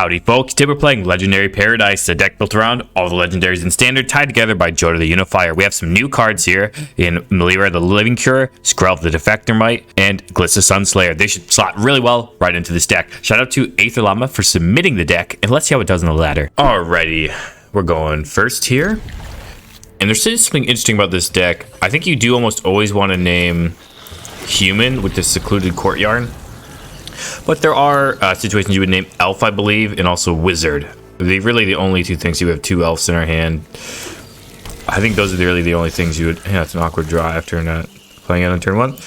Howdy folks, today we're playing Legendary Paradise, a deck built around all the legendaries in Standard, tied together by Jodah the Unifier. We have some new cards here in Melira the Living Cure, Skrelv the Defector Might, and Glissa Sunslayer. They should slot really well right into this deck. Shout out to Aether Llama for submitting the deck, and let's see how it does on the ladder. Alrighty, we're going first here. And there's something interesting about this deck. I think you do almost always want to name Human with the Secluded Courtyard. But there are situations you would name Elf, I believe, and also Wizard. They're really the only two things. You have two Elves in our hand. I think those are really the only things you would... Yeah, it's an awkward draw after not playing it on turn one.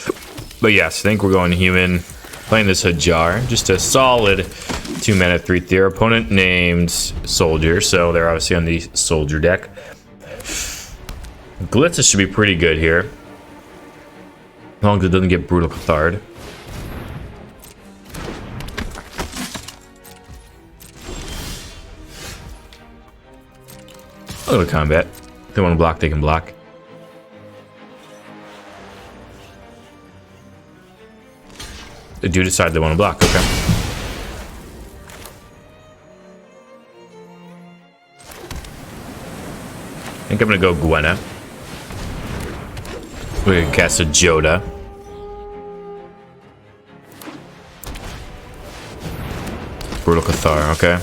But yes, I think we're going Human. Playing this Hajar. Just a solid 2 mana 3 their opponent named Soldier, so they're obviously on the Soldier deck. Glitza should be pretty good here. As long as it doesn't get Brutal Cathard. A little combat. If they want to block, they can block. They do decide they want to block, okay. I think I'm going to go Gwenna. We can cast a Jodah. Brutal Cathar, okay.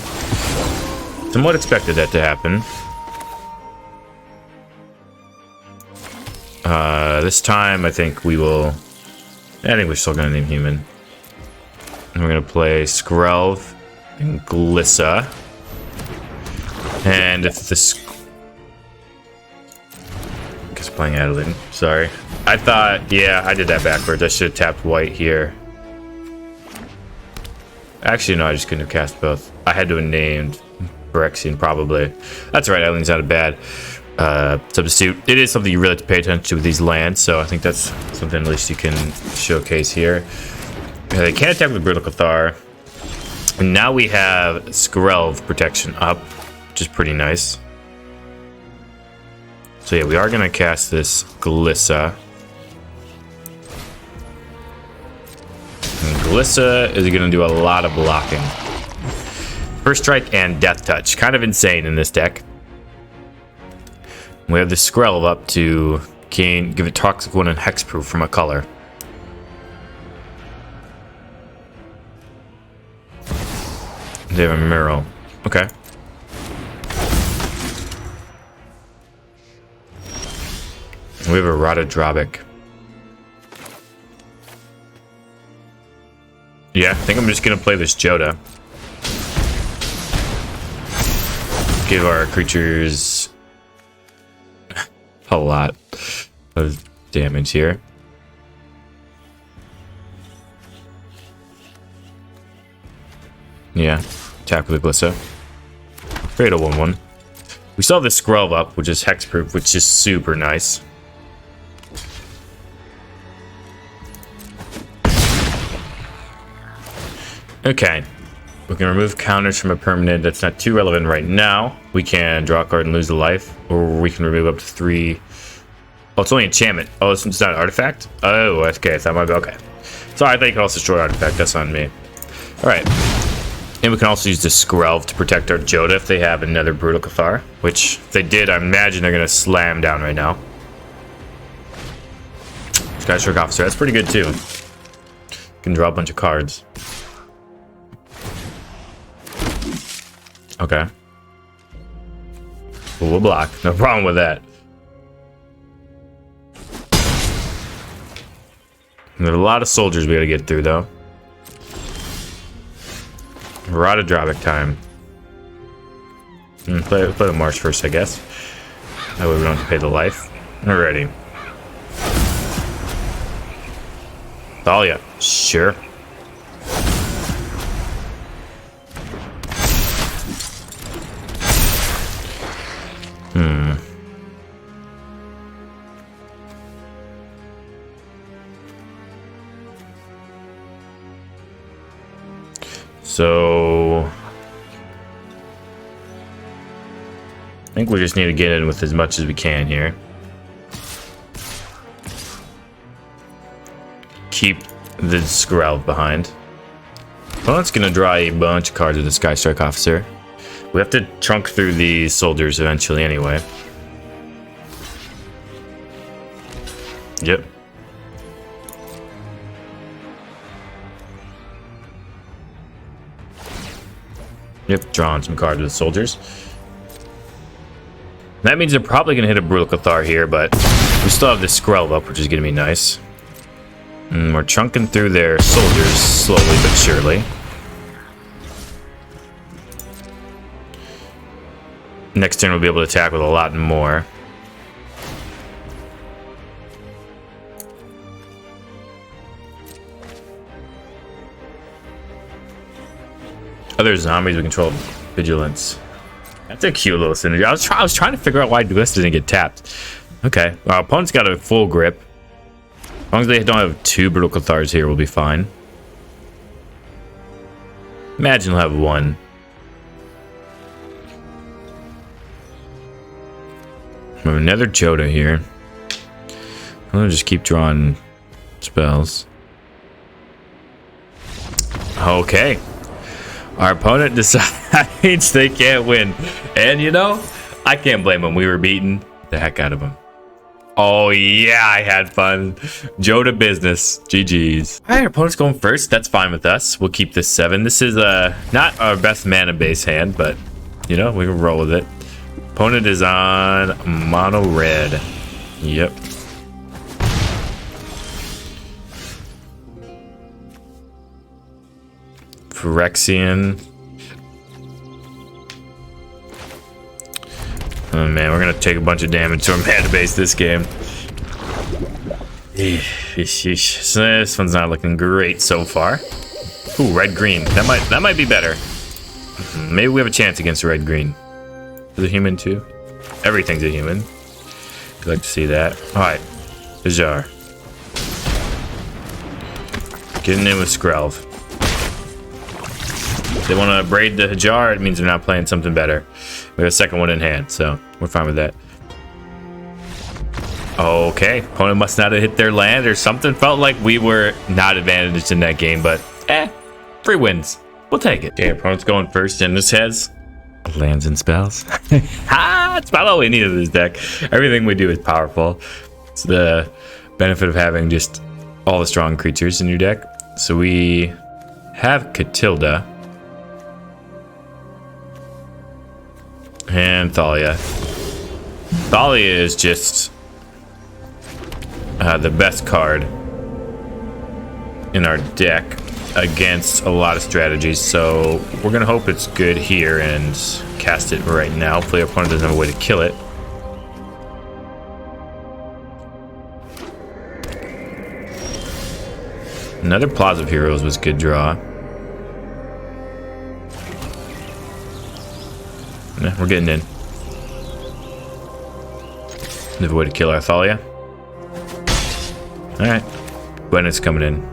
Somewhat expected that to happen. This time, I think we will... I think we're still going to name Human. And we're going to play Skrelv and Glissa. And if this... I guess playing Adeline. Sorry. I thought... Yeah, I did that backwards. I should have tapped white here. Actually, no, I just couldn't have cast both. I had to have named Phyrexia, probably. That's right, Adeline's not a bad... substitute. It is something you really have to pay attention to with these lands, so I think that's something at least you can showcase here. They can't attack with Brutal Cathar. And now we have Skrelv protection up, which is pretty nice. So yeah, we are going to cast this Glissa. And Glissa is going to do a lot of blocking. First Strike and Death Touch. Kind of insane in this deck. We have the Skrelv up to give it Toxic 1 and Hexproof from a color. They have a Mural. Okay. We have a Rada Drobic. Yeah, I think I'm just going to play this Jodah. Give our creatures... a lot of damage here. Yeah, attack with the Glissa. Create a 1/1. We still have the Skrelv up, which is hexproof, which is super nice. Okay. We can remove counters from a permanent that's not too relevant right now. We can draw a card and lose a life, or we can remove up to 3. Oh, it's only enchantment. Oh, it's not an artifact? Oh, okay. That might be okay. Sorry, I thought you could also destroy artifact. That's on me. All right. And we can also use the Skrelv to protect our Jodah if they have another Brutal Cathar, which if they did, I imagine they're going to slam down right now. Skystrike Officer. That's pretty good, too. You can draw a bunch of cards. Okay. Well, we'll block. No problem with that. And there are a lot of soldiers we gotta get through, though. Rada Drobic time. Play the Marsh first, I guess. That way we don't have to pay the life. Alrighty. Thalia. Sure. So I think we just need to get in with as much as we can here. Keep the Skrelv behind. Opponent's gonna draw a bunch of cards with the Sky Strike Officer. We have to trunk through these soldiers eventually anyway. Yep. Yep, drawing some cards with soldiers. That means they're probably going to hit a Brutal Cathar here, but we still have this Skrelv up, which is going to be nice. And we're chunking through their soldiers slowly but surely. Next turn we'll be able to attack with a lot more. Other zombies we control vigilance. That's a cute little synergy. I was trying to figure out why Glissa didn't get tapped. Okay, our opponent's got a full grip. As long as they don't have 2 Brutal Cathars here, we'll be fine. Imagine we'll have 1. We have another Jodah here. I'm gonna just keep drawing spells. Okay. Our opponent decides they can't win. And you know, I can't blame them. We were beating the heck out of them. Oh yeah, I had fun. Jodah business. GG's. Alright, our opponent's going first. That's fine with us. We'll keep this 7. This is not our best mana base hand, but you know, we can roll with it. Opponent is on mono red. Yep. Phyrexian. Oh man, we're gonna take a bunch of damage to our mana base this game. So this one's not looking great so far. Ooh, red green. That might be better. Maybe we have a chance against red green. Is it human too? Everything's a human. I'd like to see that. Alright. Bizarre. Getting in with Skrelv. If they want to braid the Hajar, it means they're not playing something better. We have a second one in hand, so we're fine with that. Okay, opponent must not have hit their land or something. Felt like we were not advantaged in that game, but free wins. We'll take it. Okay, opponent's going first, and this has lands and spells. It's about all we need in this deck. Everything we do is powerful. It's the benefit of having just all the strong creatures in your deck. So we have Catilda. And Thalia. Thalia is just the best card in our deck against a lot of strategies, so we're gonna hope it's good here and cast it right now. Hopefully our opponent doesn't have a way to kill it. Another Plaza of Heroes was good draw. Yeah, we're getting in. Another way to kill our Thalia. Alright. Gwen's coming in.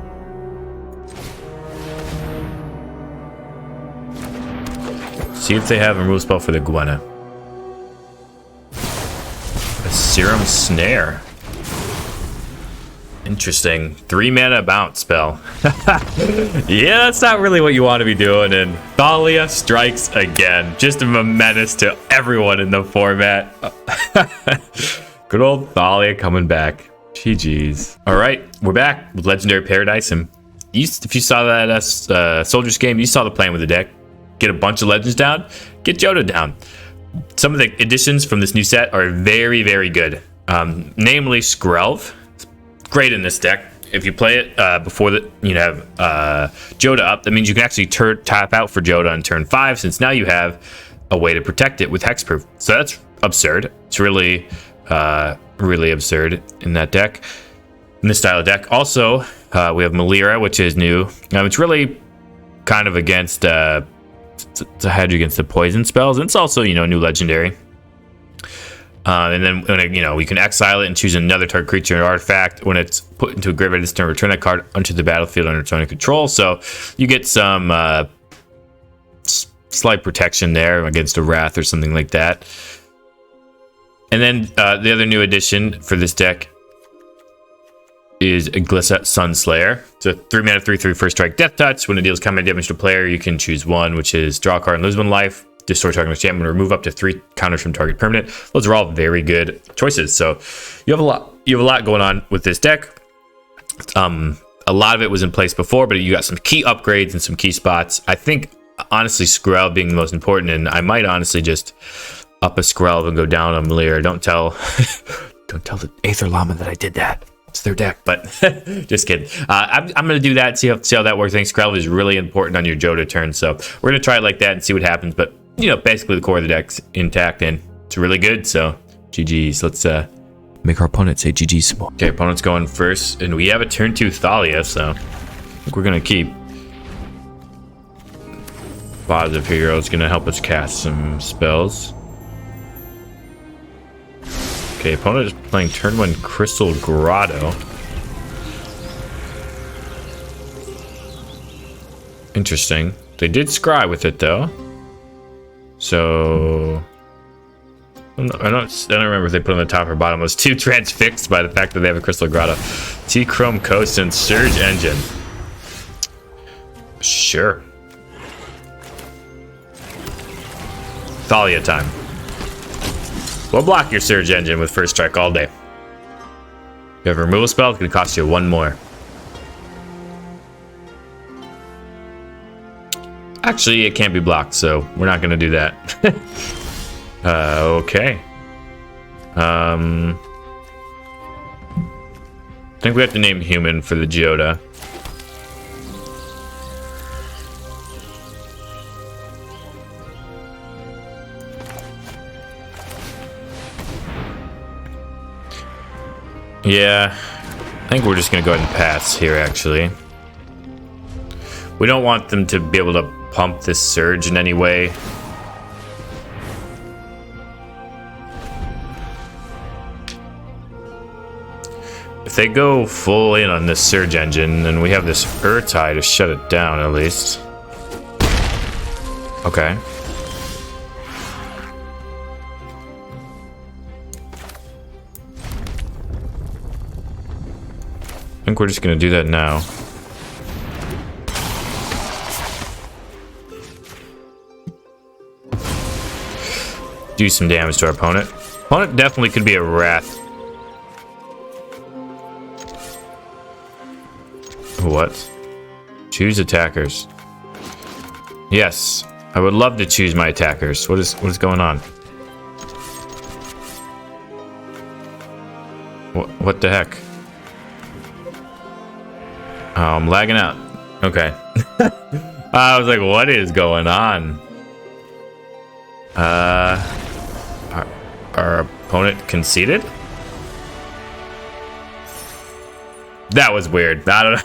See if they have a remove spell for the Gwenna. A Serum Snare. Interesting. 3 mana bounce spell. Yeah, that's not really what you want to be doing. And Thalia strikes again. Just a menace to everyone in the format. Good old Thalia coming back. GG's. All right, we're back with Legendary Paradise. And if you saw that Soldiers game, you saw the plan with the deck. Get a bunch of legends down, get Jodah down. Some of the additions from this new set are very, very good. Namely, Skrelv. Great in this deck. If you play it before you have Jodah up, that means you can actually tap out for Jodah on turn 5, since now you have a way to protect it with hexproof. So that's absurd. It's really, really absurd in that deck, in this style of deck. Also, we have Melira, which is new. It's really kind of against it's a hedge against the poison spells, and it's also, you know, new legendary. And then when you can exile it and choose another target creature or artifact. When it's put into a graveyard this turn, return that card onto the battlefield under its own control. So you get some slight protection there against a Wrath or something like that. And then the other new addition for this deck is a Glissa Sunslayer. It's a 3-mana 3/3 first strike death touch. When it deals combat damage to a player, you can choose one, which is draw a card and lose 1 life, destroy target enchantment, remove up to 3 counters from target permanent. Those are all very good choices. So you have a lot going on with this deck. A lot of it was in place before, but you got some key upgrades and some key spots. I think honestly Skrelv being the most important, and I might honestly just up a Skrelv and go down on Melira. Don't tell don't tell the Aether Llama that I did that. It's their deck, but just kidding. I'm gonna do that, see how that works. I think Skrelv is really important on your Jodah turn, so we're gonna try it like that and see what happens. But you know, basically the core of the deck's intact and it's really good. So GG's. Let's make our opponent say GG's. Okay, opponent's going first, and we have a turn 2 Thalia, so I think we're gonna keep. Positive Hero is gonna help us cast some spells. Okay, opponent is playing turn 1 Crystal Grotto. Interesting. They did scry with it though. So I don't remember if they put it on the top or bottom. I was too transfixed by the fact that they have a Crystal Grotto. T-Chrome Coast and Surge Engine. Sure. Thalia time. We'll block your Surge Engine with first strike all day. You have a removal spell, it's gonna cost you 1 more. Actually, it can't be blocked, so we're not gonna do that. Okay. I think we have to name human for the Jodah. Yeah, I think we're just gonna go ahead and pass here, actually. We don't want them to be able to pump this Surge in any way. If they go full in on this Surge Engine, then we have this Urtai to shut it down, at least. Okay. I think we're just gonna do that now. Do some damage to our opponent. Opponent definitely could be a Wrath. What? Choose attackers. Yes, I would love to choose my attackers. What is going on? What the heck? Oh, I'm lagging out. Okay. I was like, what is going on? Our opponent conceded? That was weird. I don't know.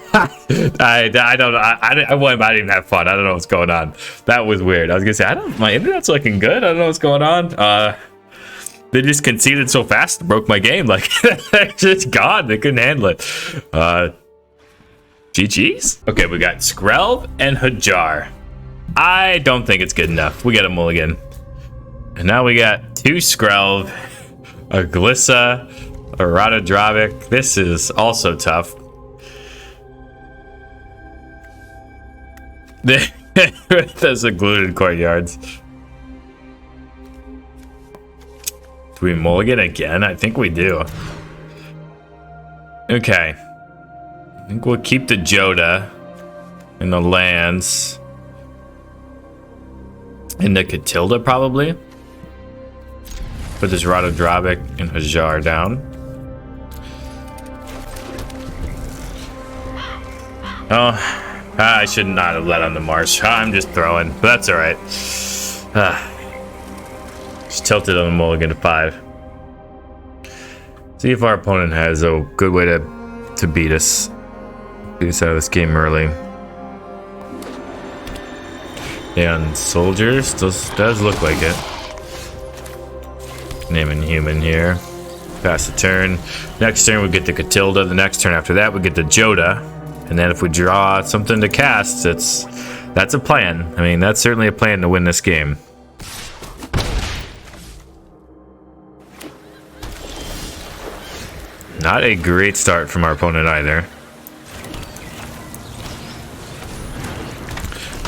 I didn't even have fun. I don't know what's going on. That was weird. I was gonna say, my internet's looking good. I don't know what's going on. They just conceded so fast, it broke my game. Like, it's just gone. They couldn't handle it. GG's? Okay, we got Skrelv and Hajar. I don't think it's good enough. We got a mulligan. And now we got 2 Skrelv, a Glissa, a Radadravik. This is also tough. Those are occluded courtyards. Do we mulligan again? I think we do. Okay. I think we'll keep the Jodah and the lands. And the Catilda, probably. Put this Radadravik and Hajar down. Oh, I should not have let on the Marsh. I'm just throwing, but that's all right. Just tilted on the mulligan to 5. See if our opponent has a good way to beat us out of this game early. And soldiers does look like it. Naming human here. Pass the turn. Next turn we get the Catilda. The next turn after that we get the Jodah. And then if we draw something to cast, that's a plan. I mean, that's certainly a plan to win this game. Not a great start from our opponent either.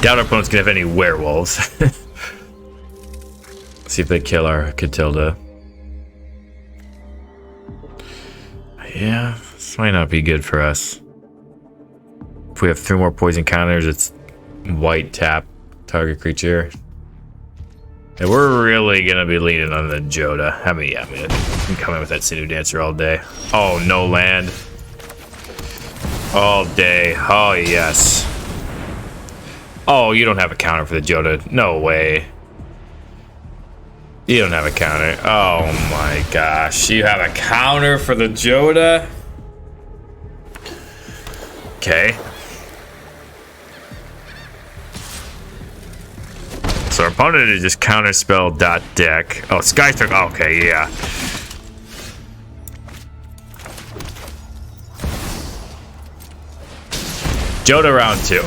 Doubt our opponent's gonna have any werewolves. See if they kill our Catilda. Yeah, this might not be good for us. If we have 3 more poison counters, it's white tap target creature. And we're really gonna be leaning on the Jodah. I mean, yeah, I'm coming with that Sinew Dancer all day. Oh, no land. All day. Oh, yes. Oh, you don't have a counter for the Jodah. No way. You don't have a counter. Oh my gosh. You have a counter for the Jodah? Okay. So our opponent is just counterspell .deck. Oh, Skystruck. Okay, yeah. Jodah round 2.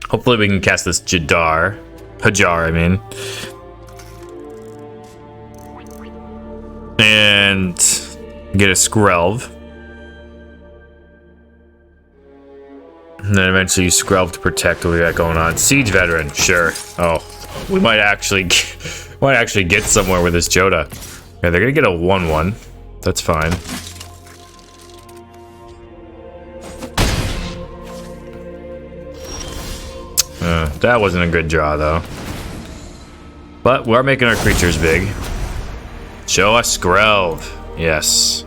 Hopefully we can cast this Hajar, I mean. And get a Skrelv. And then eventually use Skrelv to protect what we got going on. Siege Veteran, sure. Oh, we might actually get somewhere with this Jodah. Yeah, they're gonna get a 1/1. That's fine. That wasn't a good draw, though. But we're making our creatures big. Show us Skrelv. Yes.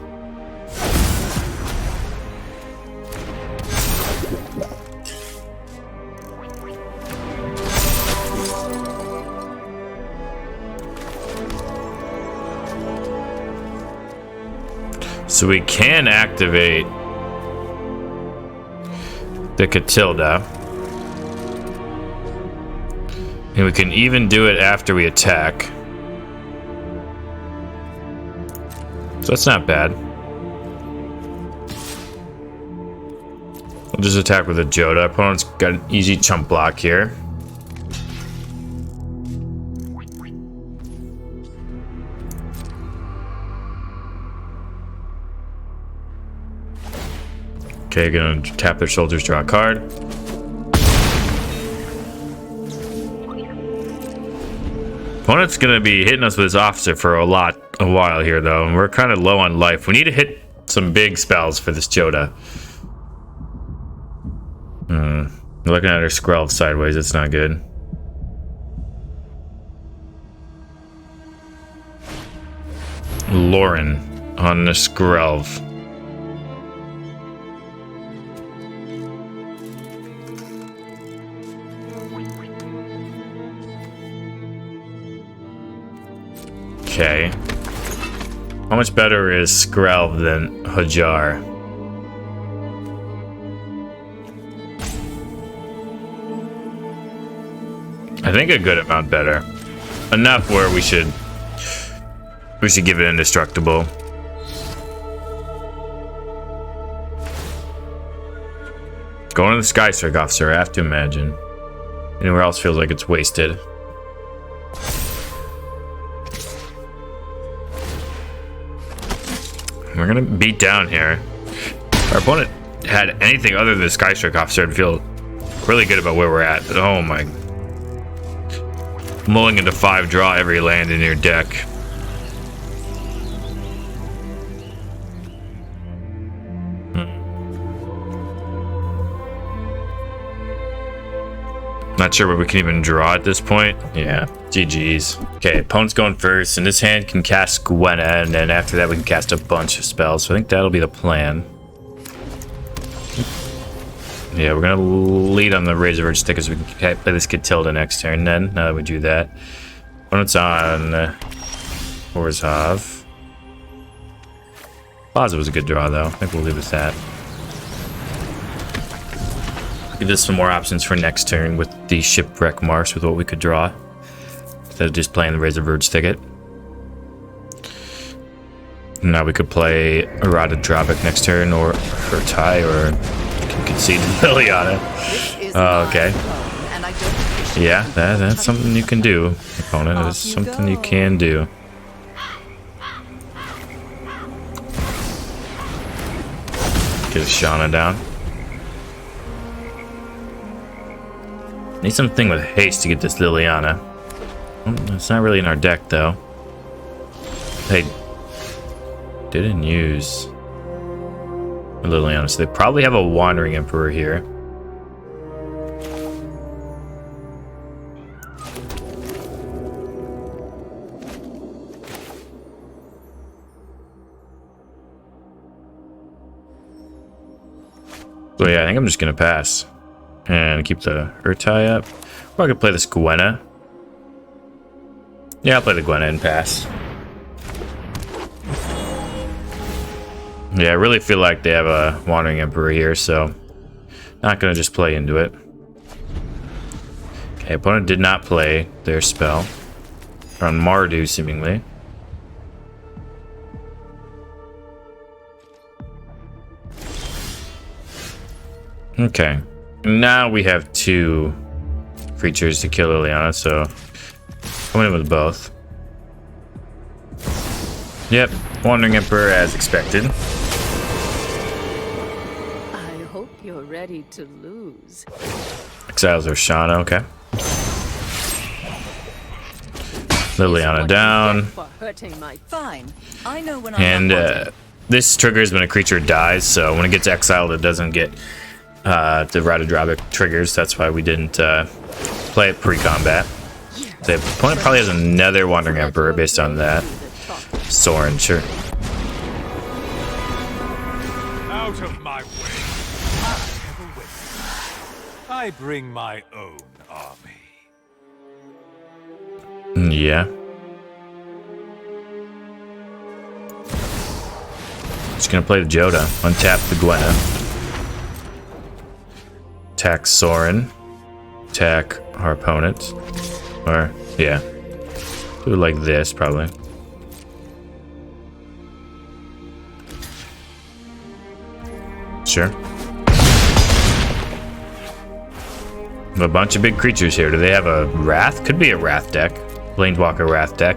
So we can activate the Catilda. And we can even do it after we attack. So that's not bad. We'll just attack with a Jodah. Opponent's got an easy chump block here. Okay, gonna tap their shoulders, draw a card. Opponent's gonna be hitting us with his officer for a while here, though, and we're kind of low on life. We need to hit some big spells for this Jodah. Looking at her Skrelv sideways, it's not good. Lauren on the Skrelv. Okay. How much better is Skrelv than Hajar? I think a good amount better. Enough where we should give it indestructible. Going to the Skystrike officer, I have to imagine. Anywhere else feels like it's wasted. We're gonna beat down here. If our opponent had anything other than the Skystrike officer, I'd feel really good about where we're at. Oh my. Mulling into 5, draw every land in your deck. Not sure what we can even draw at this point. Yeah, GG's. Okay, opponent's going first, and this hand can cast Gwenna, and then after that we can cast a bunch of spells. So I think that'll be the plan. Yeah, we're gonna lead on the Razorverge stick as we can play this Catilda next turn then, now that we do that. Opponent's on Orzhov. Plaza was a good draw, though. I think we'll leave with that. Give us some more options for next turn with the Shipwreck Marsh with what we could draw. Instead of just playing the Razorverge Thicket. Now we could play Errata Drawback next turn, or Hurtai, or can concede Liliana. Okay. Yeah, that's something you can do, opponent. That's something you can do. Get a Shauna down. Need something with haste to get this Liliana. It's not really in our deck though. They didn't use a Liliana, so they probably have a Wandering Emperor here. So yeah, I think I'm just gonna pass and keep the Urtai up. Or I could play this Gwenna. Yeah, I'll play the Gwenna and pass. Yeah, I really feel like they have a Wandering Emperor here, so not gonna just play into it. Okay, opponent did not play their spell on Mardu, seemingly. Okay, now we have 2 creatures to kill Liliana, so coming in with both. Yep, Wandering Emperor as expected. I hope you're ready to lose. Exiles Oshana, okay. Liliana down. Fine. I know when And this triggers when a creature dies, so when it gets exiled, it doesn't get the Radodrobic triggers. That's why we didn't play it pre-combat. The opponent probably has another Wandering Emperor based on that. Soren, sure. Out of my way. I bring my own army. Yeah. Just gonna play the Jodah. Untap the Gwenna. Attack Soren. Attack our opponent. Or, yeah. Do it like this, probably. Sure. A bunch of big creatures here. Do they have a Wrath? Could be a Wrath deck. Planeswalker Wrath deck.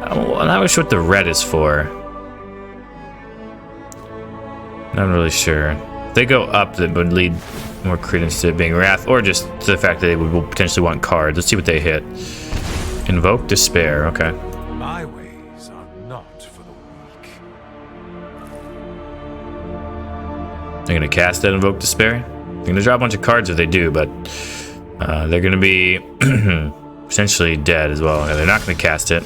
I'm not sure what the red is for. Not really sure. If they go up, that would lead more credence to it being Wrath, or just to the fact that they would potentially want cards. Let's see what they hit. Invoke Despair, okay. My ways are not for the weak. They're gonna cast that Invoke Despair. They're gonna draw a bunch of cards if they do, but they're gonna be potentially dead as well. They're not gonna cast it.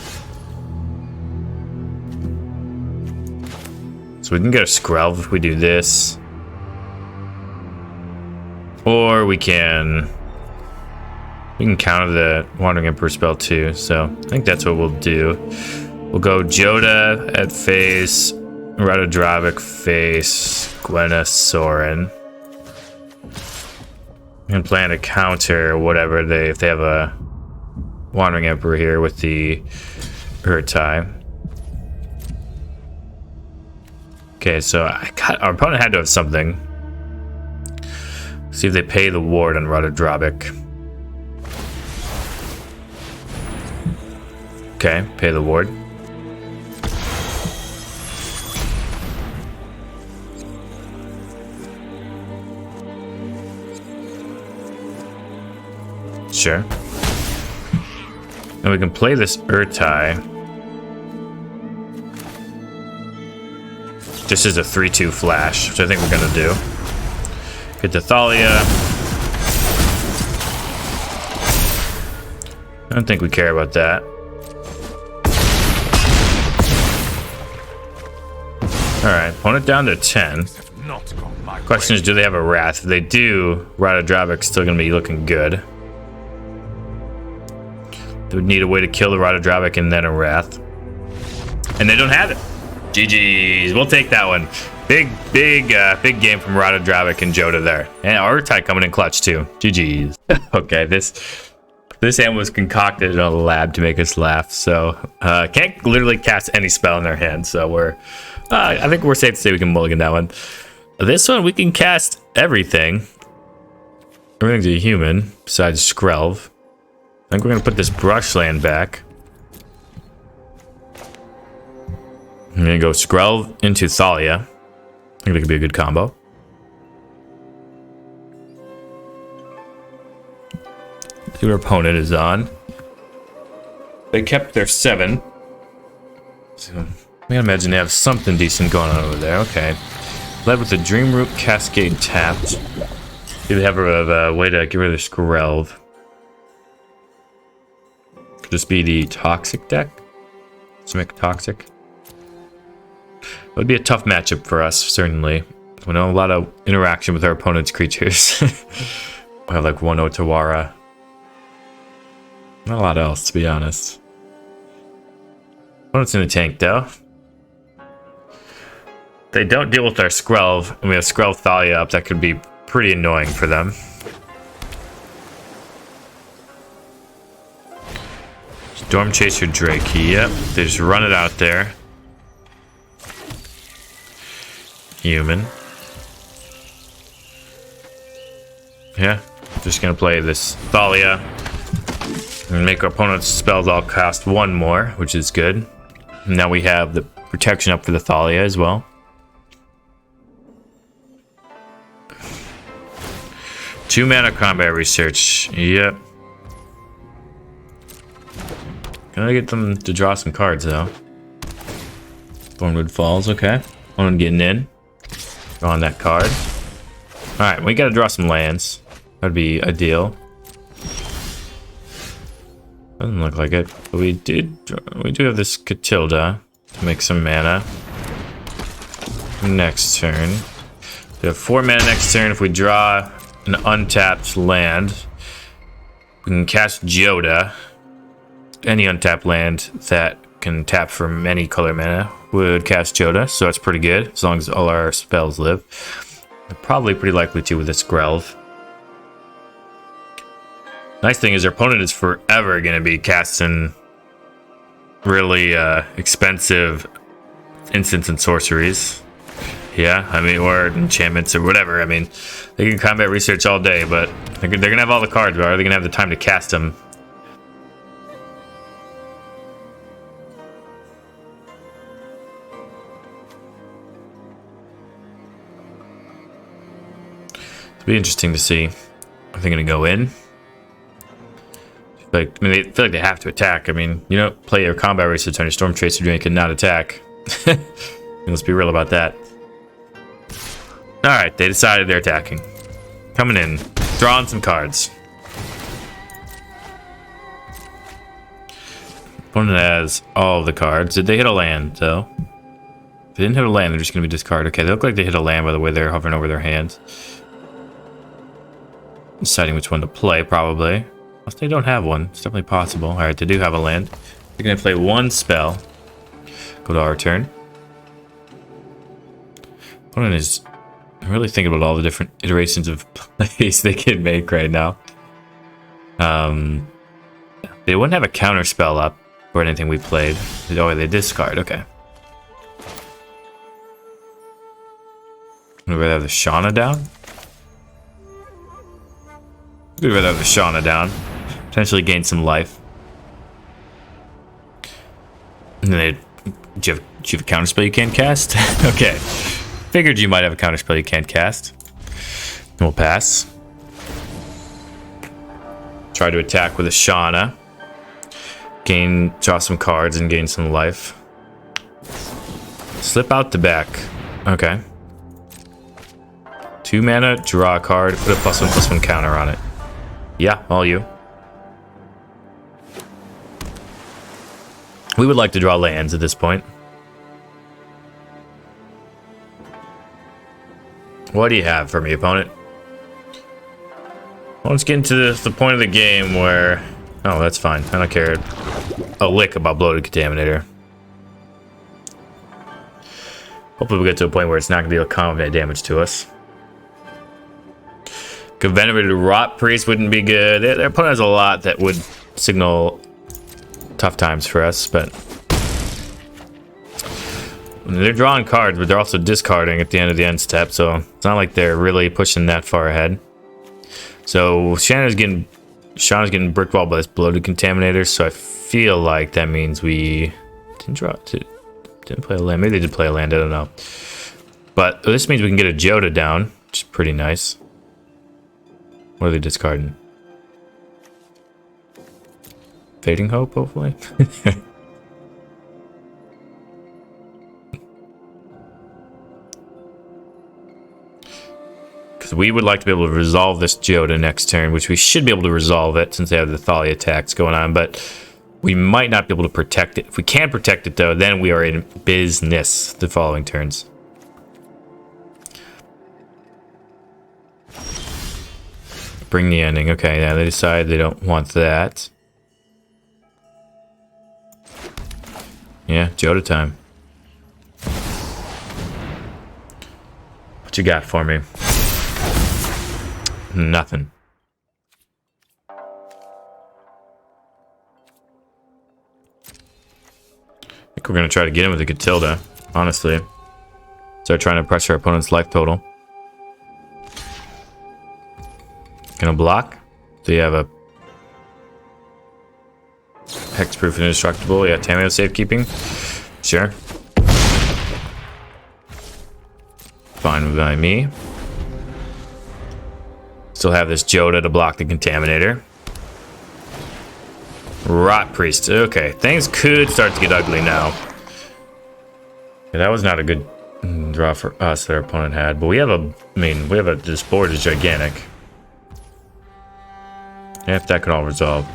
So we can get a Skrelv if we do this. Or we can counter the Wandering Emperor spell too. So I think that's what we'll do. We'll go Jodah at face, Radodrobic face, Gwenna, Soren. And plan to counter whatever if they have a Wandering Emperor here with the Urtai. Okay, so our opponent had to have something. See if they pay the ward on Radodrobic. Okay, pay the ward. Sure. And we can play this Urtai. Just as a 3/2 flash, which I think we're gonna do. Get the Thalia. I don't think we care about that. Alright, opponent down to 10. Question is, do they have a Wrath? If they do, Radodrobic's still gonna be looking good. They would need a way to kill the Radodrobic and then a Wrath. And they don't have it. GG's. We'll take that one. Big game from Radodrobic and Jodah there. And Urtai coming in clutch too. GG's. Okay, this hand was concocted in a lab to make us laugh. So can't literally cast any spell in their hand. So I think we're safe to say we can mulligan that one. This one we can cast everything. Everything's a human besides Skrelv. I think we're gonna put this Brushland back. I'm gonna go Skrelv into Thalia. I think that could be a good combo. See what our opponent is on. They kept their 7. So I gotta imagine they have something decent going on over there. Okay. Led with the Dream Root Cascade tapped. Do they have a way to get rid of the Skrelv? Could this be the Toxic deck? Simic Toxic. It would be a tough matchup for us, certainly. We know a lot of interaction with our opponent's creatures. We have like one Otawara. Not a lot else, to be honest. Opponent's in the tank, though. They don't deal with our Skrelv, and we have Skrelv Thalia up. That could be pretty annoying for them. Storm Chaser Drake. Yep, they just run it out there. Human. Yeah, just gonna play this Thalia and make our opponent's spells all cost 1 more, which is good. Now we have the protection up for the Thalia as well. Two mana combat research. Yep. Gonna get them to draw some cards though. Thornwood Falls, okay. Opponent getting in. Drawing that card. Alright, we gotta draw some lands. That'd be ideal. Doesn't look like it. But we do have this Catilda to make some mana. Next turn. We have 4 mana next turn. If we draw an untapped land, we can cast Jodah. Any untapped land that can tap from any color mana would cast Jodah, so that's pretty good as long as all our spells live. They're probably pretty likely to with this Skrelv. Nice thing is our opponent is forever going to be casting really expensive instants and sorceries. Yeah, I mean, or enchantments or whatever. I mean, they can combat research all day, but they're going to have all the cards, but are they going to have the time to cast them? It'll be interesting to see. Are they going to go in? Like, I mean, they feel like they have to attack. I mean, you don't play your combat research on your Storm Chaser Drake and not attack. Let's be real about that. Alright, they decided they're attacking. Coming in. Drawing some cards. Opponent has all of the cards. Did they hit a land, though? If they didn't hit a land, they're just going to be discarded. Okay, they look like they hit a land by the way they're hovering over their hands. Deciding which one to play, probably. Unless they don't have one. It's definitely possible. Alright, they do have a land. They're going to play 1 spell. Go to our turn. Opponent is really thinking about all the different iterations of plays they can make right now. They wouldn't have a counter spell up or anything we played. Oh, they discard. Okay. Would we rather have the Shauna down? We'd rather have the Shauna down. Potentially gain some life. And then do you have a counter spell you can't cast? Okay. Figured you might have a counter spell you can't cast. We'll pass. Try to attack with a Shauna. Draw some cards and gain some life. Slip out the back. Okay. 2 mana, draw a card, put a +1/+1 counter on it. Yeah, all you. We would like to draw lands at this point. What do you have for me, opponent? Well, let's get into the point of the game where... Oh, that's fine. I don't care a lick about Bloated Contaminator. Hopefully we'll get to a point where it's not going to deal combat damage to us. Venerated Rot Priest wouldn't be good. Their opponent has a lot that would signal tough times for us, but... They're drawing cards, but they're also discarding at the end of the end step, so it's not like they're really pushing that far ahead. So Shauna's getting brickballed by this Bloated Contaminator, so I feel like that means we didn't play a land. Maybe they did play a land, I don't know. But this means we can get a Jodah down, which is pretty nice. What are they discarding? Fading Hope, hopefully. Because we would like to be able to resolve this Jodah next turn, which we should be able to resolve it since they have the Thalia attacks going on, but we might not be able to protect it. If we can protect it, though, then we are in business the following turns. Bring the ending. Okay, yeah, they decide they don't want that. Yeah, Jodah time. What you got for me? Nothing. I think we're going to try to get him with a Catilda, honestly. Start trying to pressure our opponent's life total. Gonna block. So you have a hexproof and indestructible. Yeah, Tameo safekeeping. Sure. Fine by me. Still have this Jodah to block the Contaminator. Rot Priest. Okay, things could start to get ugly now. Yeah, that was not a good draw for us that our opponent had. But we have a, this board is gigantic. If that could all resolve.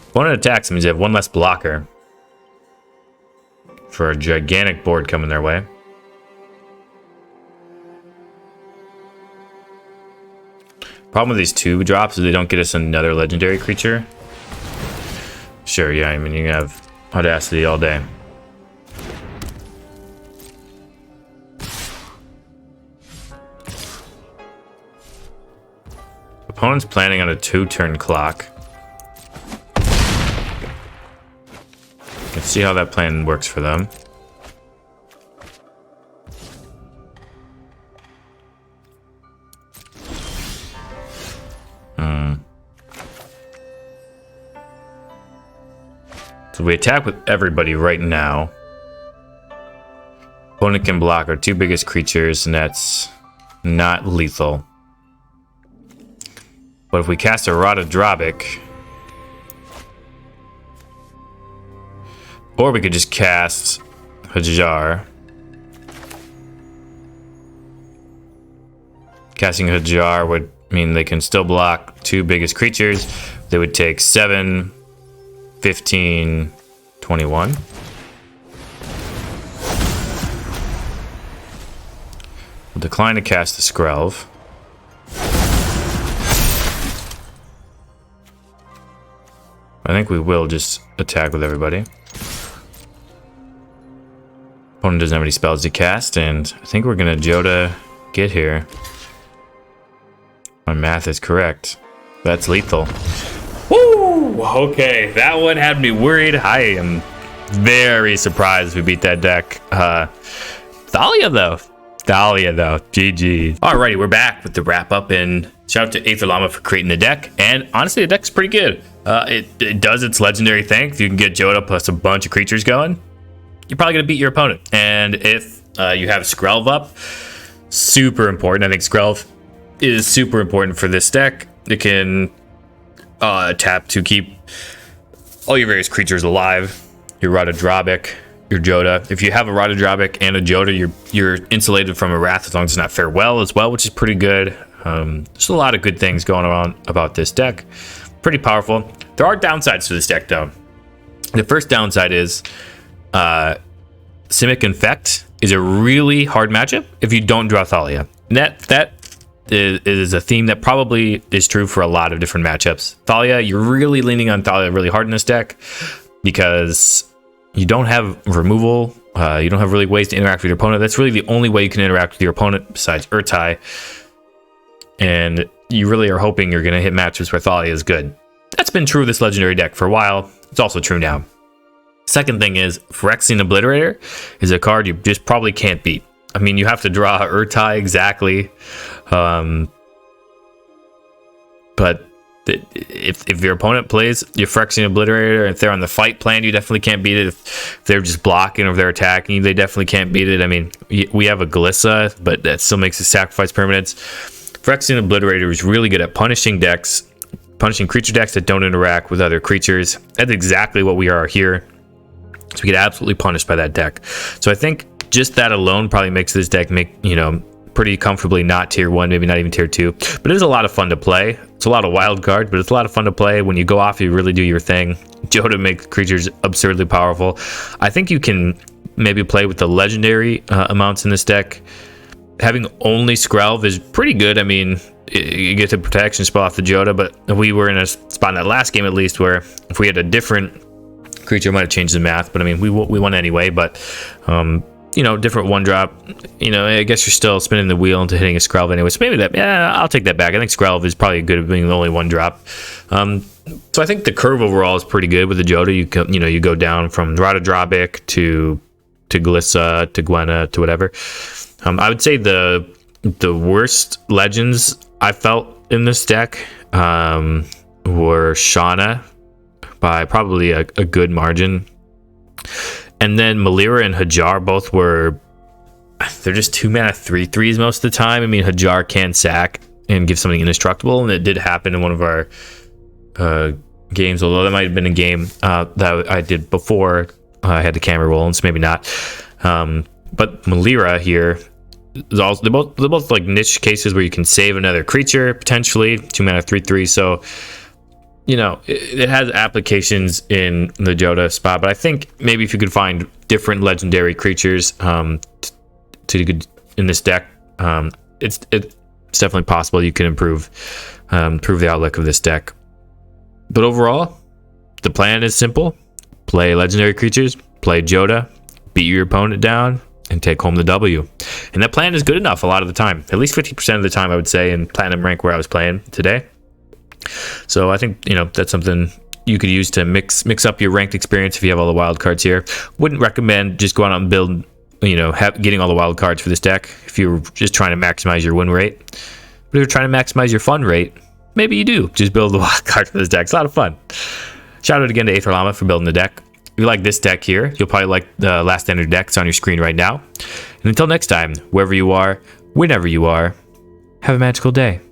Opponent attacks means they have one less blocker for a gigantic board coming their way. Problem with these 2 drops is they don't get us another legendary creature. Sure, yeah, I mean, you have Audacity all day. Opponent's planning on a 2-turn clock. Let's see how that plan works for them. So we attack with everybody right now. Opponent can block our 2 biggest creatures, and that's not lethal. But if we cast a Rod of Drobic, or we could just cast Hajar. Casting Hajar would mean they can still block 2 biggest creatures. They would take 7, 15, 21. We'll decline to cast the Skrelv. I think we will just attack with everybody. Opponent doesn't have any spells to cast, and I think we're gonna Jodah get here. My math is correct. That's lethal. Woo! Okay, that one had me worried. I am very surprised we beat that deck. Thalia though, GG. Alrighty, we're back with the wrap up, and shout out to Aetherlama for creating the deck. And honestly, the deck's pretty good. It does its legendary thing. If you can get Jodah plus a bunch of creatures going, you're probably gonna beat your opponent. And if you have Skrelv up, super important. I think Skrelv is super important for this deck. It can tap to keep all your various creatures alive. Your Rod of Drobic, your Jodah. If you have a Rod of Drobic and a Jodah, you're insulated from a Wrath as long as it's not Farewell as well, which is pretty good. There's a lot of good things going on about this deck. Pretty powerful. There are downsides to this deck though. The first downside is Simic Infect is a really hard matchup if you don't draw Thalia. That is a theme that probably is true for a lot of different matchups. Thalia, you're really leaning on Thalia really hard in this deck because you don't have removal. You don't have really ways to interact with your opponent. That's really the only way you can interact with your opponent besides Urtai. And you really are hoping you're going to hit matchups where Thalia is good. That's been true of this legendary deck for a while. It's also true now. Second thing is, Phyrexian Obliterator is a card you just probably can't beat. I mean, you have to draw Urtai exactly. But if your opponent plays your Phyrexian Obliterator, if they're on the fight plan, you definitely can't beat it. If they're just blocking or if they're attacking you, they definitely can't beat it. I mean, we have a Glissa, but that still makes it sacrifice permanents. Phyrexian Obliterator is really good at punishing decks punishing creature decks that don't interact with other creatures. That's exactly what we are here. So we get absolutely punished by that deck. So I think just that alone probably makes this deck pretty comfortably not tier 1, maybe not even tier 2. But it is a lot of fun to play. It's a lot of wild cards, but it's a lot of fun to play. When you go off, you really do your thing. Jodah makes creatures absurdly powerful. I think you can maybe play with the legendary amounts in this deck. Having only Skrelv is pretty good. I mean, you get the protection spell off the Jodah, but we were in a spot in that last game at least where if we had a different creature, it might have changed the math. But I mean, we won anyway. But different 1-drop. I guess you're still spinning the wheel into hitting a Skrelv anyway. So maybe I'll take that back. I think Skrelv is probably good at being the only 1-drop. So I think the curve overall is pretty good with the Jodah. You go down from Rada Drabic to Glissa to Gwenna to whatever. I would say the worst legends I felt in this deck were Shauna by probably a good margin. And then Melira and Hajar both they're just 2-mana 3/3s most of the time. I mean, Hajar can sack and give something indestructible, and it did happen in one of our games, although that might have been a game that I did before I had the camera rolling, so maybe not. But Melira here, they're both like niche cases where you can save another creature, potentially 2-mana 3/3, so it has applications in the Jodah spot, but I think maybe if you could find different legendary creatures in this deck, it's definitely possible you can improve the outlook of this deck. But overall, the plan is simple: play legendary creatures, play Jodah, beat your opponent down, and take home the W. And that plan is good enough a lot of the time, at least 50% of the time, I would say, in platinum rank where I was playing today. So I think that's something you could use to mix up your ranked experience if you have all the wild cards here. Wouldn't recommend just going out and build, getting all the wild cards for this deck if you're just trying to maximize your win rate. But if you're trying to maximize your fun rate, maybe you do just build the wild card for this deck. It's a lot of fun. Shout out again to Aether Llama for building the deck. If you like this deck here, you'll probably like the last standard deck that's on your screen right now. And until next time, wherever you are, whenever you are, have a magical day.